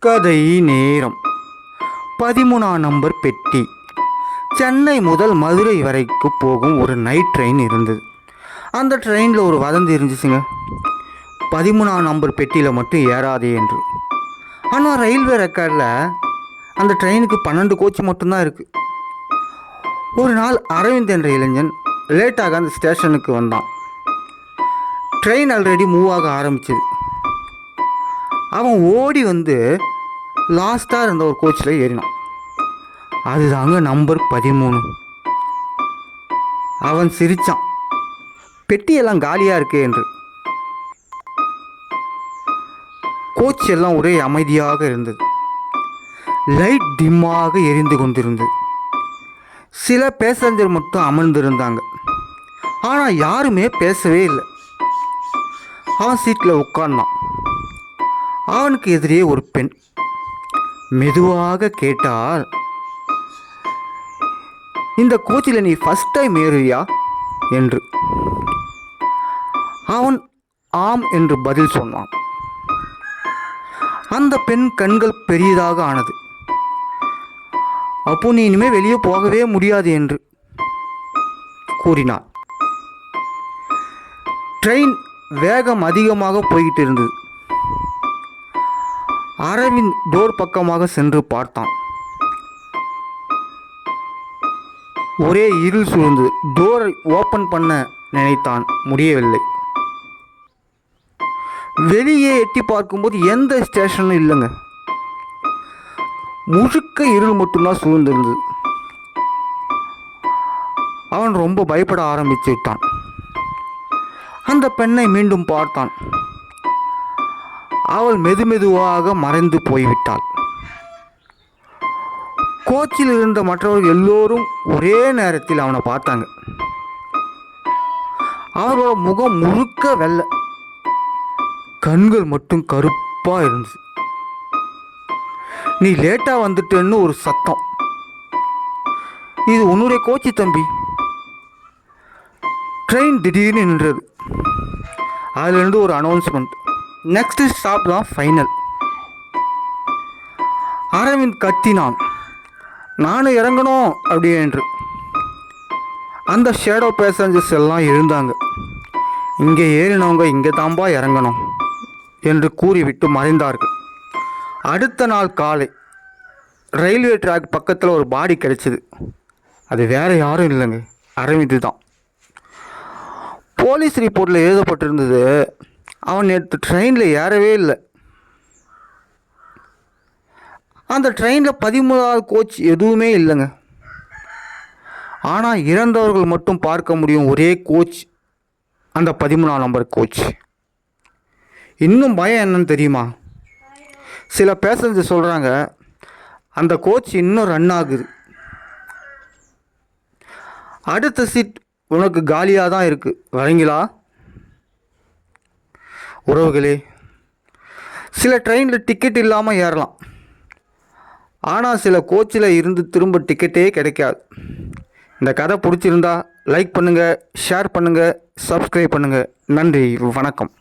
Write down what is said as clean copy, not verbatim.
கதை நேரம். 13ஆம் நம்பர் பெட்டி. சென்னை முதல் மதுரை வரைக்கு போகும் ஒரு நைட் ட்ரெயின் இருந்தது. அந்த ட்ரெயினில் ஒரு வதந்தி இருந்துச்சுங்க, 13ஆம் நம்பர் பெட்டியில் மட்டும் ஏறாதே என்று. ஆனால் ரயில்வே ரெக்கார்டில் அந்த ட்ரெயினுக்கு 12 கோச் மட்டும்தான் இருக்குது. ஒரு நாள் அரவிந்த் என்ற இளைஞன் லேட்டாக அந்த ஸ்டேஷனுக்கு வந்தான். ட்ரெயின் ஆல்ரெடி மூவ் ஆக ஆரம்பிச்சது. அவன் ஓடி வந்து லாஸ்ட்டாக இருந்த ஒரு கோச்சில் ஏறினான். அதுதாங்க நம்பர் 13. அவன் சிரித்தான், பெட்டியெல்லாம் காலியாக இருக்கு என்று. கோச் எல்லாம் ஒரே அமைதியாக இருந்தது. லைட் டிம்மாக எரிந்து கொண்டிருந்தது. சில பேசஞ்சர் மட்டும் அமர்ந்திருந்தாங்க. ஆனால் யாருமே பேசவே இல்லை. அவன் சீட்டில் உட்கார்ந்தான். அவனுக்கு எதிரே ஒரு பெண் மெதுவாக கேட்டால், இந்த கோச்சில் நீ ஃபஸ்ட் டைம் ஏறுவியா என்று. அவன் ஆம் என்று பதில் சொன்னான். அந்த பெண் கண்கள் பெரியதாக ஆனது. அப்போ நீ இனிமேல் வெளியே போகவே முடியாது என்று கூறினான். ட்ரெயின் வேகம் அதிகமாக போய்கிட்டு இருந்தது. அரவிந்த் டோர் பக்கமாக சென்று பார்த்தான். ஒரே இருள் சூழ்ந்தது. டோரை ஓப்பன் பண்ண நினைத்தான், முடியவில்லை. வெளியே எட்டி பார்க்கும்போது எந்த ஸ்டேஷனும் இல்லைங்க. முழுக்க இருள் மட்டும்தான் சூழ்ந்திருந்தது. அவன் ரொம்ப பயப்பட ஆரம்பித்து விட்டான். அந்த பெண்ணை மீண்டும் பார்த்தான். அவள் மெதுமெதுவாக மறைந்து போய்விட்டாள். கோச்சில் இருந்த மற்றவர்கள் எல்லோரும் ஒரே நேரத்தில் அவனை பார்த்தாங்க. அவரோட முகம் முழுக்க வெள்ளை, கண்கள் மட்டும் கருப்பா இருந்துச்சு. நீ லேட்டா வந்துட்டேன்னு ஒரு சத்தம். இது உன்னுடைய கோச்சி தம்பி. ட்ரெயின் திடீர்னு நின்றது. அதிலிருந்து ஒரு அனௌன்ஸ்மெண்ட், நெக்ஸ்ட் ஸ்டாப் தான் ஃபைனல். அரவிந்த் கத்தினான், நானும் இறங்கணும் அப்படி என்று. அந்த ஷேடோ பேசஞ்சர்ஸ் எல்லாம் எழுந்தாங்க. இங்கே ஏறினவங்க இங்கே தாம்பா இறங்கணும் என்று கூறிவிட்டு மறைந்தார்கள். அடுத்த நாள் காலை ரயில்வே ட்ராக் பக்கத்தில் ஒரு பாடி கிடைச்சிது. அது வேறு யாரும் இல்லைங்க, அரவிந்த் தான். போலீஸ் ரிப்போர்ட்டில் எழுதப்பட்டிருந்தது, அவன் நேற்று ட்ரெயினில் ஏறவே இல்லை. அந்த ட்ரெயினில் 13வது கோச் எதுவுமே இல்லைங்க. ஆனால் இறந்தவர்கள் மட்டும் பார்க்க முடியும் ஒரே கோச், அந்த 13ஆம் நம்பர் கோச். இன்னும் பயம் என்னன்னு தெரியுமா? சில பேசஞ்சர் சொல்கிறாங்க, அந்த கோச் இன்னும் ரன் ஆகுது. அடுத்த சீட் உனக்கு காலியாக தான் இருக்குது, வரீங்களா? உறவுகளே, சில ட்ரெயினில் டிக்கெட் இல்லாமல் ஏறலாம். ஆனால் சில கோச்சில் இருந்து திரும்ப டிக்கெட்டே கிடைக்காது. இந்த கதை பிடிச்சிருந்தா லைக் பண்ணுங்கள், ஷேர் பண்ணுங்கள், சப்ஸ்கிரைப் பண்ணுங்கள். நன்றி, வணக்கம்.